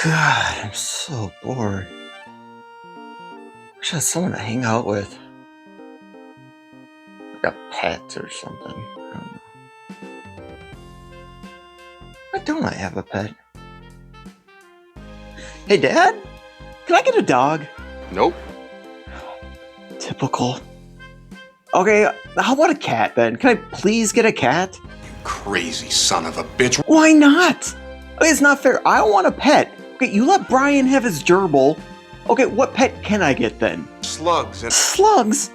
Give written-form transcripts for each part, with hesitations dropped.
God, I'm so bored. Wish I had someone to hang out with. Like a pet or something. I don't know. Why don't I have a pet? Hey, Dad? Can I get a dog? Nope. Typical. Okay, how about a cat then? Can I please get a cat? You crazy son of a bitch. Why not? Okay, it's not fair. I want a pet. Okay, you let Brian have his gerbil. Okay, what pet can I get then? Slugs and Slugs?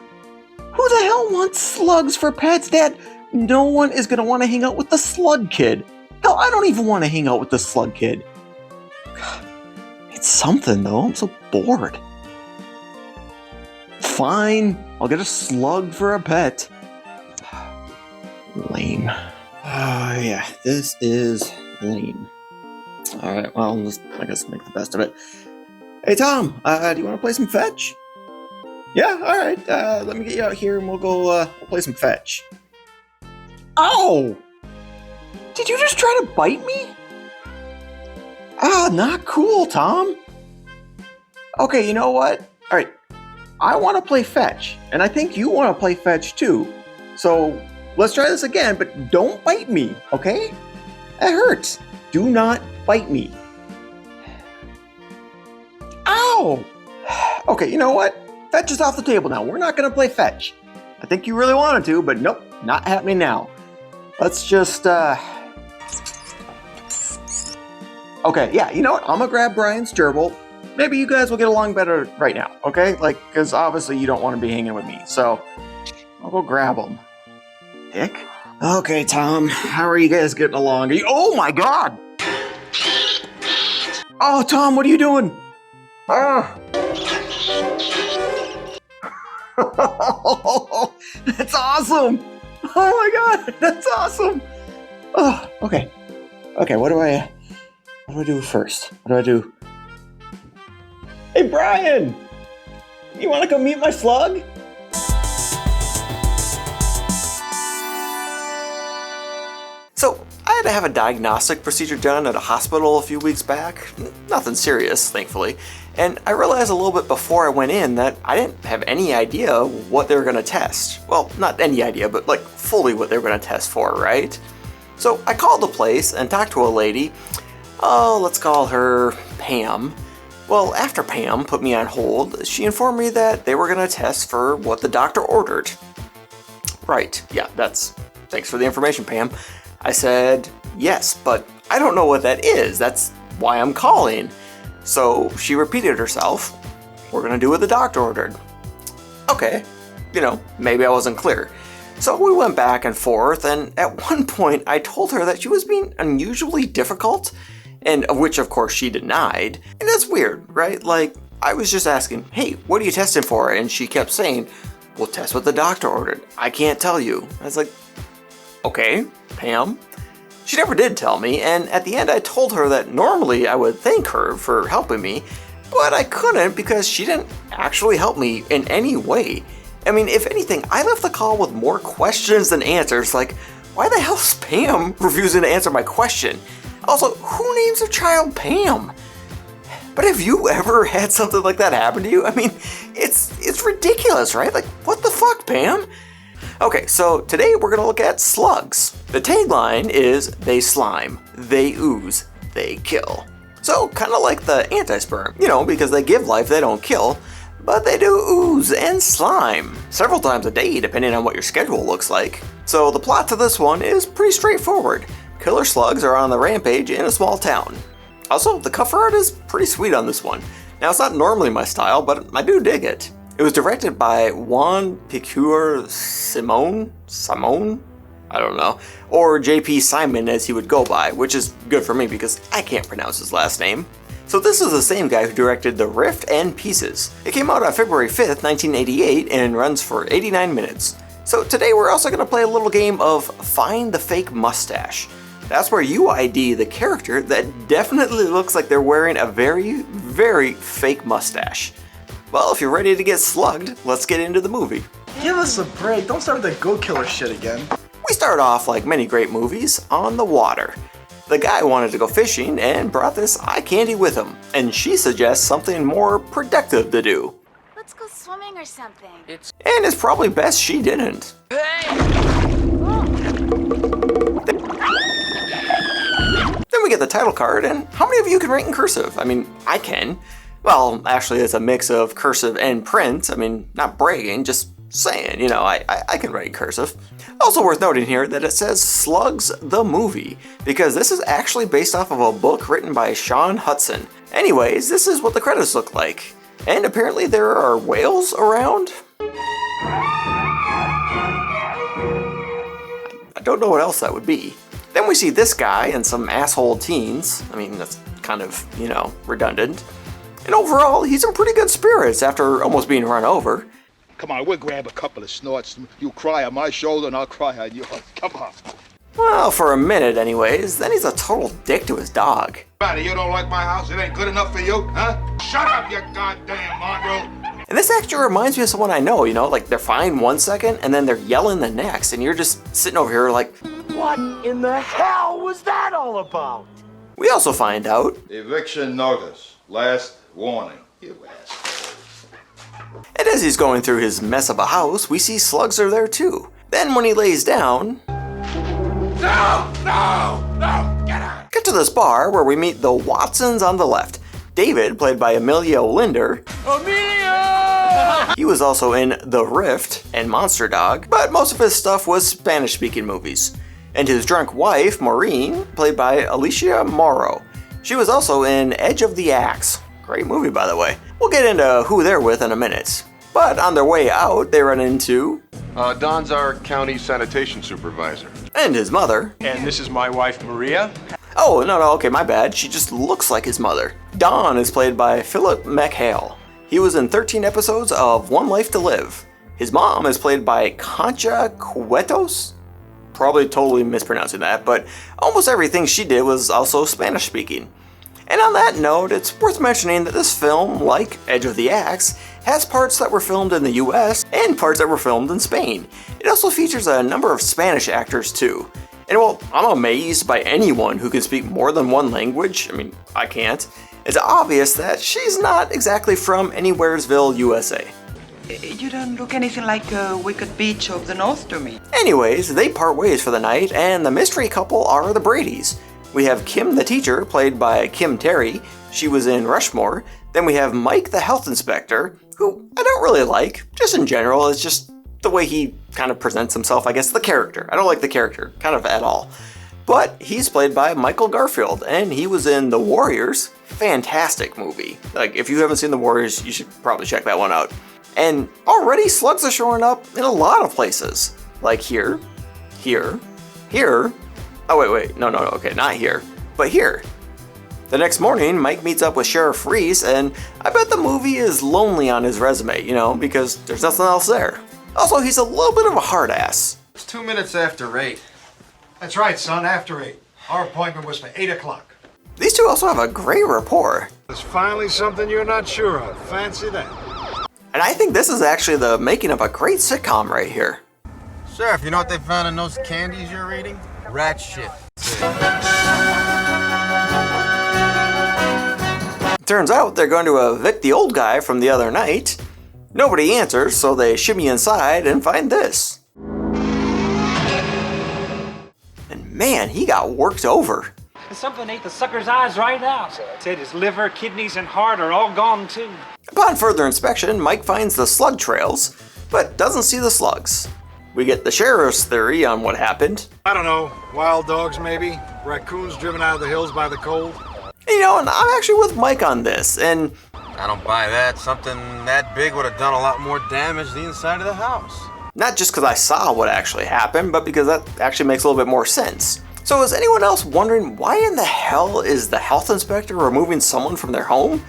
Who the hell wants slugs for pets, Dad? No one is gonna want to hang out with the slug kid. Hell, I don't even want to hang out with the slug kid. God, it's something though. I'm so bored. Fine, I'll get a slug for a pet. Lame. Oh yeah, this is lame. Alright, well, I guess make the best of it. Hey Tom, do you want to play some fetch? Yeah, alright, let me get you out here and we'll go play some fetch. Ow! Did you just try to bite me? Ah, not cool, Tom. Okay, you know what? Alright, I want to play fetch, and I think you want to play fetch too. So, let's try this again, but don't bite me, okay? That hurts. Do not bite me. Ow! Okay, you know what? Fetch is off the table now. We're not going to play fetch. I think you really wanted to, but nope, not happening now. Let's just, Okay, yeah, you know what? I'm going to grab Brian's gerbil. Maybe you guys will get along better right now, okay? Like, because obviously you don't want to be hanging with me, so I'll go grab him. Dick? Okay, Tom, how are you guys getting along? Oh my god! Oh, Tom, what are you doing? Ah! That's awesome! Oh my god, that's awesome! Oh, okay. Okay, what do I do first? What do I do? Hey, Brian! You want to come meet my slug? So, I had to have a diagnostic procedure done at a hospital a few weeks back. Nothing serious, thankfully. And I realized a little bit before I went in that I didn't have any idea what they were going to test. Well, not any idea, but like fully what they were going to test for, right? So I called the place and talked to a lady. Oh, let's call her Pam. Well, after Pam put me on hold, she informed me that they were going to test for what the doctor ordered. Right, yeah, thanks for the information, Pam. I said, yes, but I don't know what that is. That's why I'm calling. So she repeated herself. We're gonna do what the doctor ordered. Okay, maybe I wasn't clear. So we went back and forth, and at one point I told her that she was being unusually difficult, and which of course she denied. And that's weird, right? Like, I was just asking, hey, what are you testing for? And she kept saying, we'll test what the doctor ordered. I can't tell you. I was like, okay, Pam. She never did tell me, and at the end I told her that normally I would thank her for helping me, but I couldn't because she didn't actually help me in any way. I mean, if anything, I left the call with more questions than answers, like, why the hell is Pam refusing to answer my question? Also, who names a child Pam? But have you ever had something like that happen to you? I mean, it's ridiculous, right? Like, what the fuck, Pam? Okay, so today we're gonna look at slugs. The tagline is, they slime, they ooze, they kill. So, kind of like the anti-sperm, because they give life, they don't kill, but they do ooze and slime several times a day, depending on what your schedule looks like. So the plot to this one is pretty straightforward. Killer slugs are on the rampage in a small town. Also, the cover art is pretty sweet on this one. Now, it's not normally my style, but I do dig it. It was directed by Juan Picure Simone? I don't know. Or JP Simon as he would go by, which is good for me because I can't pronounce his last name. So this is the same guy who directed The Rift and Pieces. It came out on February 5th, 1988 and runs for 89 minutes. So today we're also going to play a little game of Find the Fake Mustache. That's where you ID the character that definitely looks like they're wearing a very, very fake mustache. Well, if you're ready to get slugged, let's get into the movie. Give us a break. Don't start with that go killer shit again. We start off, like many great movies, on the water. The guy wanted to go fishing and brought this eye candy with him, and she suggests something more productive to do. Let's go swimming or something. And it's probably best she didn't. Then we get the title card, and how many of you can write in cursive? I mean, I can. Well, actually, it's a mix of cursive and print. I mean, not bragging, just saying, you know, I can write in cursive. Also worth noting here that it says Slugs the movie, because this is actually based off of a book written by Sean Hudson. Anyways, this is what the credits look like. And apparently there are whales around? I don't know what else that would be. Then we see this guy and some asshole teens. I mean, that's kind of, you know, redundant. And overall, he's in pretty good spirits after almost being run over. Come on, we'll grab a couple of snorts. You cry on my shoulder and I'll cry on yours. Come on. Well, for a minute anyways, then he's a total dick to his dog. You don't like my house? It ain't good enough for you, huh? Shut up, you goddamn mongrel! And this actually reminds me of someone I know, you know, like they're fine one second and then they're yelling the next, and you're just sitting over here like, what in the hell was that all about? We also find out, Eviction notice. Last warning. You asshole. and as he's going through his mess of a house, we see Slugs are there too. Then when he lays down, No! Get out! get to this bar where we meet the Watsons on the left. David, played by Emilio Linder. Emilio! He was also in The Rift and Monster Dog, but most of his stuff was Spanish-speaking movies. And his drunk wife, Maureen, played by Alicia Morrow. She was also in Edge of the Axe. Great movie, by the way. We'll get into who they're with in a minute. But on their way out, they run into... Don's our county sanitation supervisor. and his mother. And this is my wife, Maria. Oh, no, okay, my bad. She just looks like his mother. Don is played by Philip McHale. He was in 13 episodes of One Life to Live. His mom is played by Concha Cuetos. Probably totally mispronouncing that, but almost everything she did was also Spanish speaking. And on that note, it's worth mentioning that this film, like Edge of the Axe, has parts that were filmed in the US and parts that were filmed in Spain. It also features a number of Spanish actors too. And well, I'm amazed by anyone who can speak more than one language. I mean, I can't. It's obvious that she's not exactly from Anywheresville, USA. You don't look anything like a wicked beach of the north to me. Anyways, they part ways for the night, and the mystery couple are the Bradys. We have Kim the teacher, played by Kim Terry. She was in Rushmore. Then we have Mike the health inspector, who I don't really like, just in general. It's just the way he kind of presents himself, I guess, the character. I don't like the character, kind of at all. But he's played by Michael Garfield, and he was in The Warriors. Fantastic movie. Like, if you haven't seen The Warriors, you should probably check that one out. And already slugs are showing up in a lot of places. Like here, here, here. Oh, wait, no, okay, not here, but here. The next morning, Mike meets up with Sheriff Reese, and I bet the movie is lonely on his resume, you know, because there's nothing else there. Also, he's a little bit of a hard ass. It's 2 minutes after 8. That's right, son, after 8. Our appointment was for 8 o'clock. These two also have a great rapport. There's finally something you're not sure of. Fancy that. And I think this is actually the making of a great sitcom right here. Sheriff, you know what they found in those candies you're eating? Rat shit. Turns out they're going to evict the old guy from the other night. Nobody answers, so they shimmy inside and find this. And man, he got worked over. Something ate the sucker's eyes right out. Said his liver, kidneys, and heart are all gone too. Upon further inspection, Mike finds the slug trails, but doesn't see the slugs. We get the sheriff's theory on what happened. I don't know, wild dogs maybe? Raccoons driven out of the hills by the cold? You know, and I'm actually with Mike on this, and I don't buy that. Something that big would have done a lot more damage to the inside of the house. not just because I saw what actually happened, but because that actually makes a little bit more sense. So is anyone else wondering why in the hell is the health inspector removing someone from their home?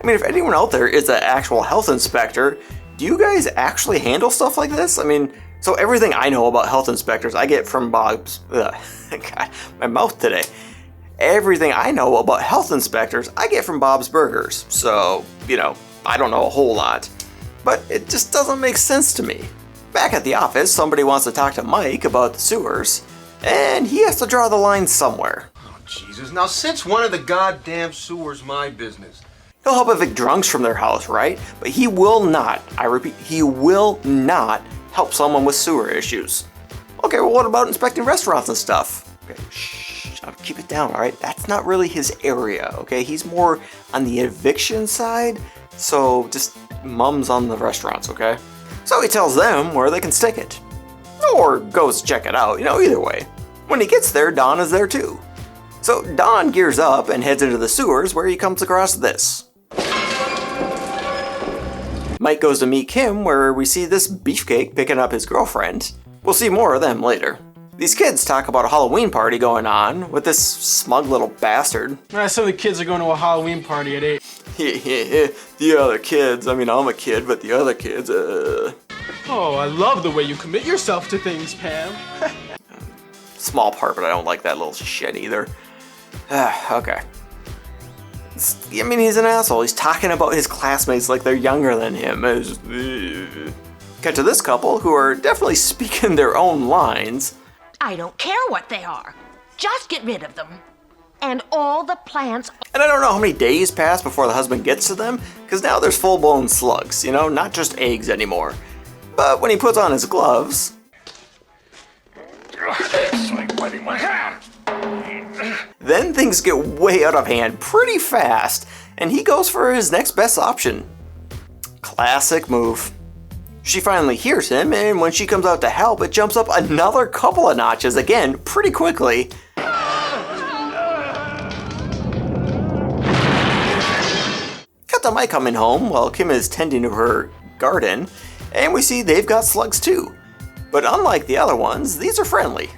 I mean, if anyone out there is an actual health inspector, do you guys actually handle stuff like this? I mean, so everything I know about health inspectors, I get from Bob's, God, my mouth today. Everything I know about health inspectors, I get from Bob's Burgers. So, you know, I don't know a whole lot. But it just doesn't make sense to me. Back at the office, somebody wants to talk to Mike about the sewers, and he has to draw the line somewhere. Oh, Jesus, now since when are the goddamn sewers my business? He'll help evict drunks from their house, right? But he will not, I repeat, he will not help someone with sewer issues. Okay, well, what about inspecting restaurants and stuff? Okay, shh, keep it down, all right? That's not really his area, okay? He's more on the eviction side, so just mums on the restaurants, okay? So he tells them where they can stick it. Or goes to check it out, either way. When he gets there, Don is there too. So Don gears up and heads into the sewers where he comes across this. Mike goes to meet Kim where we see this beefcake picking up his girlfriend. We'll see more of them later. These kids talk about a Halloween party going on with this smug little bastard. Some of the kids are going to a Halloween party at 8. The other kids, I'm a kid, but the other kids, Oh, I love the way you commit yourself to things, Pam. Small part, but I don't like that little shit either. Okay. He's an asshole. He's talking about his classmates like they're younger than him. Cut to this couple who are definitely speaking their own lines. I don't care what they are. Just get rid of them. And all the plants. And I don't know how many days pass before the husband gets to them, because now there's full-blown slugs, not just eggs anymore. But when he puts on his gloves... It's like biting my hand. Then things get way out of hand pretty fast, and he goes for his next best option. Classic move. She finally hears him, and when she comes out to help, it jumps up another couple of notches again pretty quickly. Cut to Mike coming home while Kim is tending to her garden, and we see they've got slugs too. But unlike the other ones, these are friendly.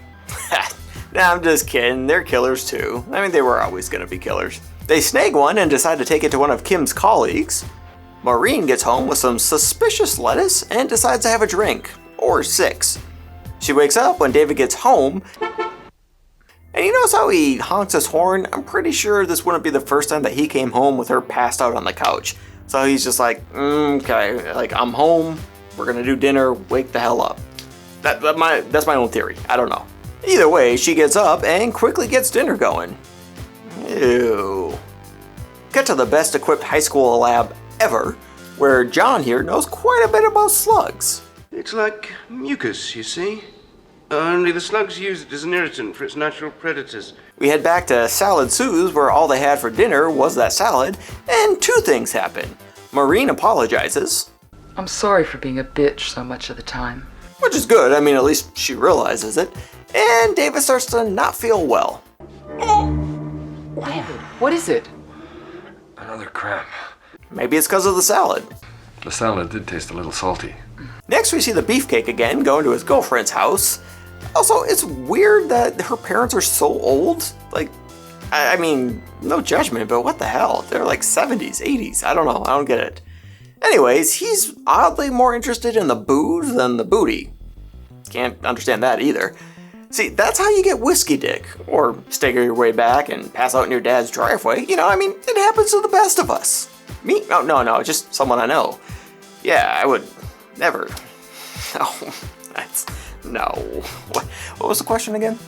Nah, I'm just kidding, they're killers too. They were always gonna be killers. They snag one and decide to take it to one of Kim's colleagues. Maureen gets home with some suspicious lettuce and decides to have a drink, or 6. She wakes up when David gets home, and you notice how he honks his horn? I'm pretty sure this wouldn't be the first time that he came home with her passed out on the couch. So he's just like, okay, I'm home, we're gonna do dinner, wake the hell up. That's my own theory, I don't know. Either way, she gets up and quickly gets dinner going. Ew. Cut to the best equipped high school lab ever, where John here knows quite a bit about slugs. It's like mucus, you see. Only the slugs use it as an irritant for its natural predators. We head back to Salad Sue's where all they had for dinner was that salad, and 2 things happen. Maureen apologizes. I'm sorry for being a bitch so much of the time. Which is good, at least she realizes it. And David starts to not feel well. David, what is it? Another cramp. Maybe it's because of the salad. The salad did taste a little salty. Next we see the beefcake again going to his girlfriend's house. Also, it's weird that her parents are so old. No judgment, but what the hell? They're like 70s, 80s. I don't know, I don't get it. Anyways, he's oddly more interested in the booze than the booty. Can't understand that either. See, that's how you get whiskey dick, or stagger your way back and pass out in your dad's driveway. It happens to the best of us. Me? Oh, no, just someone I know. Yeah, I would never. No, What was the question again?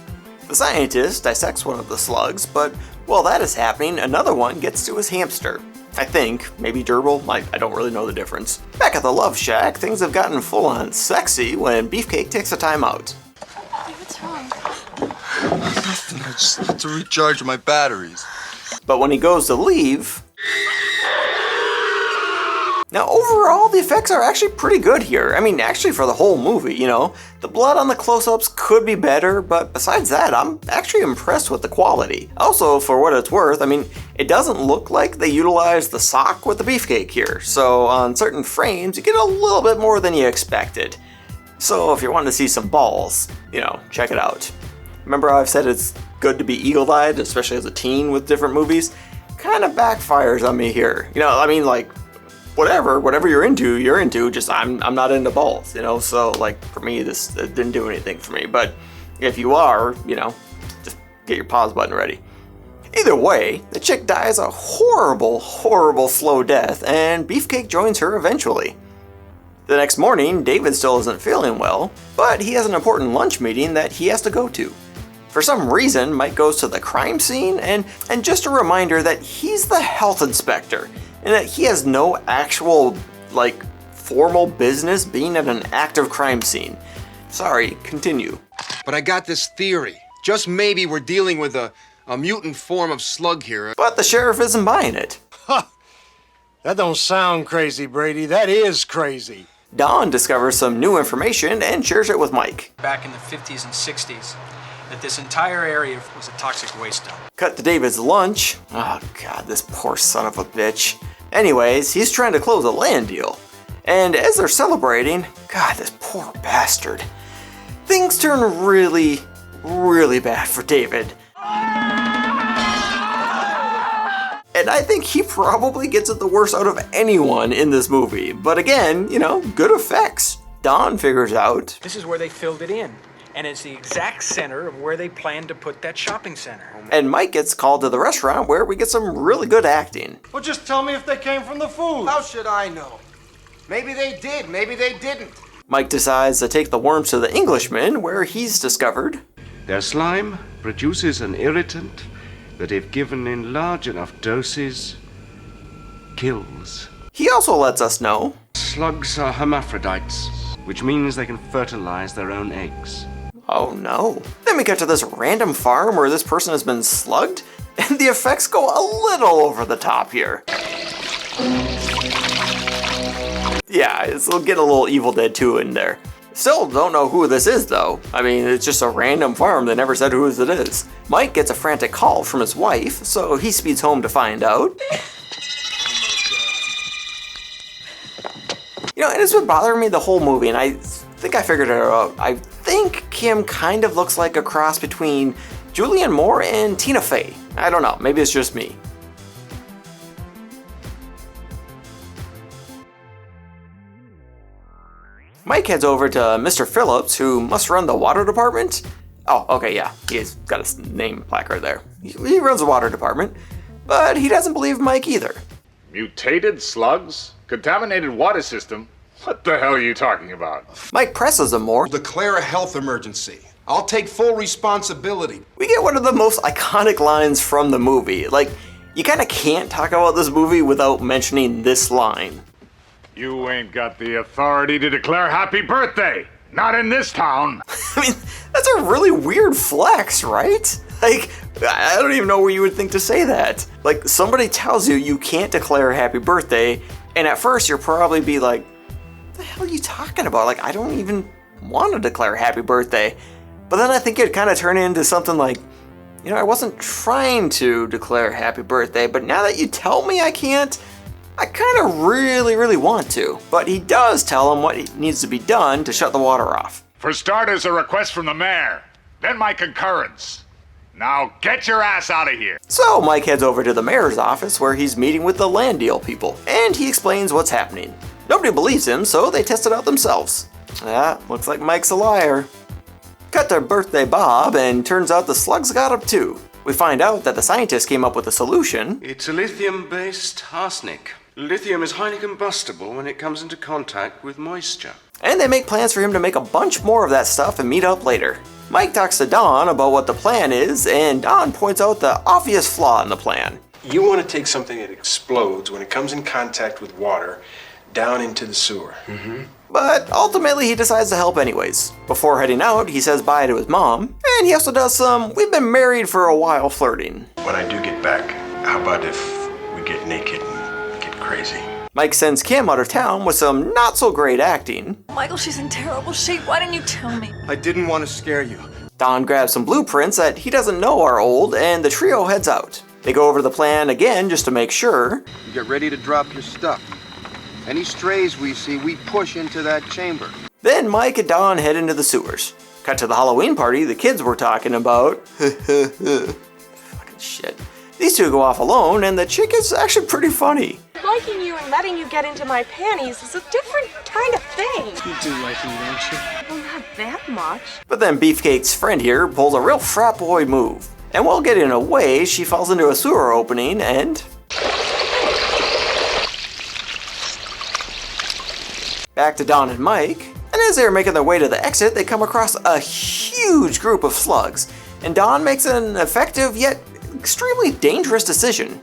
The scientist dissects one of the slugs, but while that is happening, another one gets to his hamster. I think, maybe gerbil, I don't really know the difference. Back at the Love Shack, things have gotten full-on sexy when Beefcake takes a time out. What's wrong? Nothing, I just have to recharge my batteries. But when he goes to leave... Now, overall, the effects are actually pretty good here. Actually for the whole movie, The blood on the close-ups could be better, but besides that, I'm actually impressed with the quality. Also, for what it's worth, it doesn't look like they utilized the sock with the beefcake here, so on certain frames, you get a little bit more than you expected. So if you want to see some balls, check it out. Remember how I've said it's good to be eagle-eyed, especially as a teen with different movies? Kind of backfires on me here. Whatever you're into, just I'm not into balls, so for me this didn't do anything for me, but if you are, just get your pause button ready. Either way, the chick dies a horrible slow death, and Beefcake joins her eventually. The next morning, David still isn't feeling well, but he has an important lunch meeting that he has to go to. For some reason, Mike goes to the crime scene, and just a reminder that he's the health inspector, and that he has no actual, formal business being at an active crime scene. Sorry, continue. But I got this theory. Just maybe we're dealing with a mutant form of slug here. But the sheriff isn't buying it. That don't sound crazy, Brady. That is crazy. Don discovers some new information and shares it with Mike. Back in the 50s and 60s, that this entire area was a toxic waste dump. Cut to David's lunch. Oh god, this poor son of a bitch. Anyways, he's trying to close a land deal. And as they're celebrating, god, this poor bastard. Things turn really, really bad for David. And I think he probably gets it the worst out of anyone in this movie. But again, good effects. Don figures out. This is where they filled it in. And it's the exact center of where they planned to put that shopping center. And Mike gets called to the restaurant where we get some really good acting. Well, just tell me if they came from the food. How should I know? Maybe they did, maybe they didn't. Mike decides to take the worms to the Englishman, where he's discovered Their slime produces an irritant that, if given in large enough doses, kills. He also lets us know Slugs are hermaphrodites, which means they can fertilize their own eggs. Oh no. Then we get to this random farm where this person has been slugged, and the effects go a little over the top here. Yeah, it'll get a little Evil Dead 2 in there. Still don't know who this is though. I mean, it's just a random farm that never said whose it is. Mike gets a frantic call from his wife, so he speeds home to find out. And it's been bothering me the whole movie, and I think I figured it out. I think Kim kind of looks like a cross between Julianne Moore and Tina Fey. I don't know, maybe it's just me. Mike heads over to Mr. Phillips, who must run the water department. Oh, okay, yeah, he's got his name placard there. He runs the water department, but he doesn't believe Mike either. Mutated slugs? Contaminated water system? What the hell are you talking about? Mike presses him more. Declare a health emergency. I'll take full responsibility. We get one of the most iconic lines from the movie. You kind of can't talk about this movie without mentioning this line. You ain't got the authority to declare happy birthday. Not in this town. I mean, that's a really weird flex, right? I don't even know where you would think to say that. Somebody tells you you can't declare happy birthday, and at first you'll probably be like, what the hell are you talking about? I don't even want to declare happy birthday. But then I think it'd kind of turn into something like, I wasn't trying to declare happy birthday, but now that you tell me I can't, I kind of really, really want to. But he does tell him what needs to be done to shut the water off. For starters, a request from the mayor. Then my concurrence. Now get your ass out of here. So Mike heads over to the mayor's office where he's meeting with the land deal people, and he explains what's happening. Nobody believes him, so they test it out themselves. Looks like Mike's a liar. Cut to Birthday Bob, and turns out the slugs got up too. We find out that the scientists came up with a solution. It's a lithium-based arsenic. Lithium is highly combustible when it comes into contact with moisture. And they make plans for him to make a bunch more of that stuff and meet up later. Mike talks to Don about what the plan is, and Don points out the obvious flaw in the plan. You want to take something that explodes when it comes in contact with water down into the sewer. But ultimately he decides to help anyways. Before heading out, he says bye to his mom, and he also does some "we've been married for a while" flirting. When I do get back, how about if we get naked and get crazy? Mike sends Kim out of town with some not so great acting. Michael, she's in terrible shape. Why didn't you tell me? I didn't want to scare you. Don grabs some blueprints that he doesn't know are old, and the trio heads out. They go over the plan again just to make sure. You get ready to drop your stuff. Any strays we see, we push into that chamber. Then Mike and Don head into the sewers. Cut to the Halloween party the kids were talking about. Fucking shit. These two go off alone, and the chick is actually pretty funny. Liking you and letting you get into my panties is a different kind of thing. You do like me, don't you? Well, not that much. But then Beefcake's friend here pulls a real frat boy move. And while getting away, she falls into a sewer opening and... Back to Don and Mike, and as they're making their way to the exit, they come across a huge group of slugs. and Don makes an effective yet extremely dangerous decision.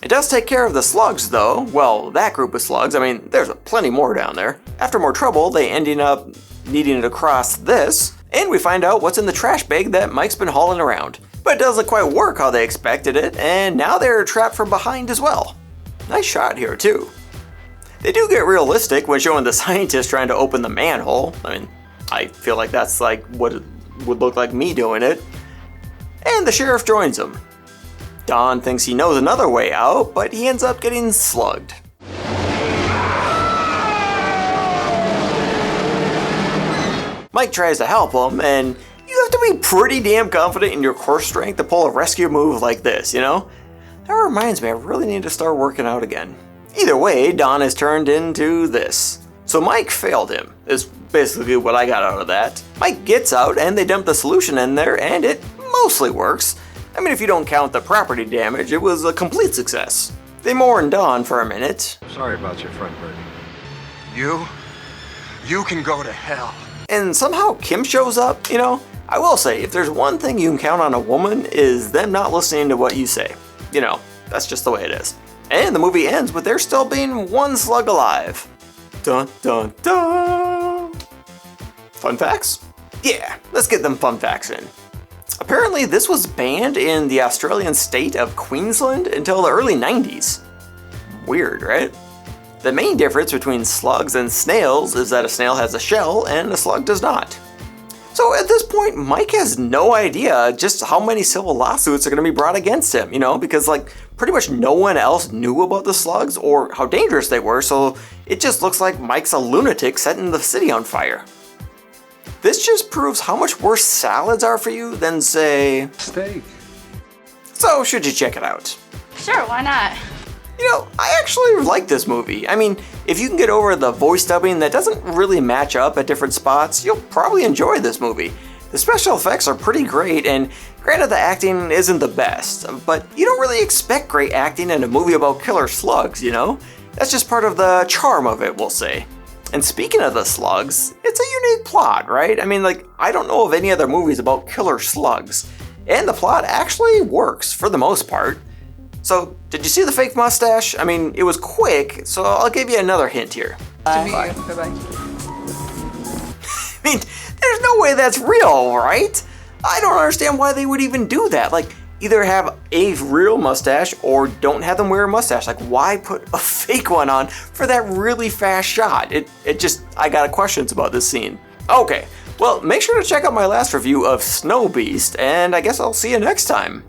It does take care of the slugs though, well, that group of slugs. I mean, there's plenty more down there. After more trouble, they ended up needing to cross this, and we find out what's in the trash bag that Mike's been hauling around. But it doesn't quite work how they expected it, and now they're trapped from behind as well. Nice shot here too. They do get realistic when showing the scientist trying to open the manhole. I mean, I feel like that's like what it would look like me doing it. And the sheriff joins them. Don thinks he knows another way out, but he ends up getting slugged. Mike tries to help him, and you have to be pretty damn confident in your core strength to pull a rescue move like this, you know? That reminds me, I really need to start working out again. Either way, Don is turned into this. So Mike failed him, is basically what I got out of that. Mike gets out, and they dump the solution in there, and it mostly works. I mean, if you don't count the property damage, it was a complete success. They mourn Don for a minute. Sorry about your friend, Bertie. You can go to hell. And somehow Kim shows up, you know? I will say, if there's one thing you can count on a woman, is them not listening to what you say. You know, that's just the way it is. And the movie ends with there still being one slug alive. Dun dun dun! Fun facts? Yeah, let's get them fun facts in. Apparently this was banned in the Australian state of Queensland until the early 90s. Weird, right? The main difference between slugs and snails is that a snail has a shell and a slug does not. So at this point, Mike has no idea just how many civil lawsuits are going to be brought against him, you know, because like pretty much no one else knew about the slugs or how dangerous they were, so it just looks like Mike's a lunatic setting the city on fire. This just proves how much worse salads are for you than, say, steak. So should you check it out? Sure, why not? You know, I actually like this movie. I mean, if you can get over the voice dubbing that doesn't really match up at different spots, you'll probably enjoy this movie. The special effects are pretty great, and granted the acting isn't the best, but you don't really expect great acting in a movie about killer slugs, you know? That's just part of the charm of it, we'll say. And speaking of the slugs, it's a unique plot, right? I mean, like, I don't know of any other movies about killer slugs. And the plot actually works, for the most part. So, did you see the fake mustache? I mean, it was quick, so I'll give you another hint here. Bye. I mean, there's no way that's real, right? I don't understand why they would even do that. Like, either have a real mustache or don't have them wear a mustache. Like, why put a fake one on for that really fast shot? I got questions about this scene. Okay, well, make sure to check out my last review of Snow Beast, and I guess I'll see you next time.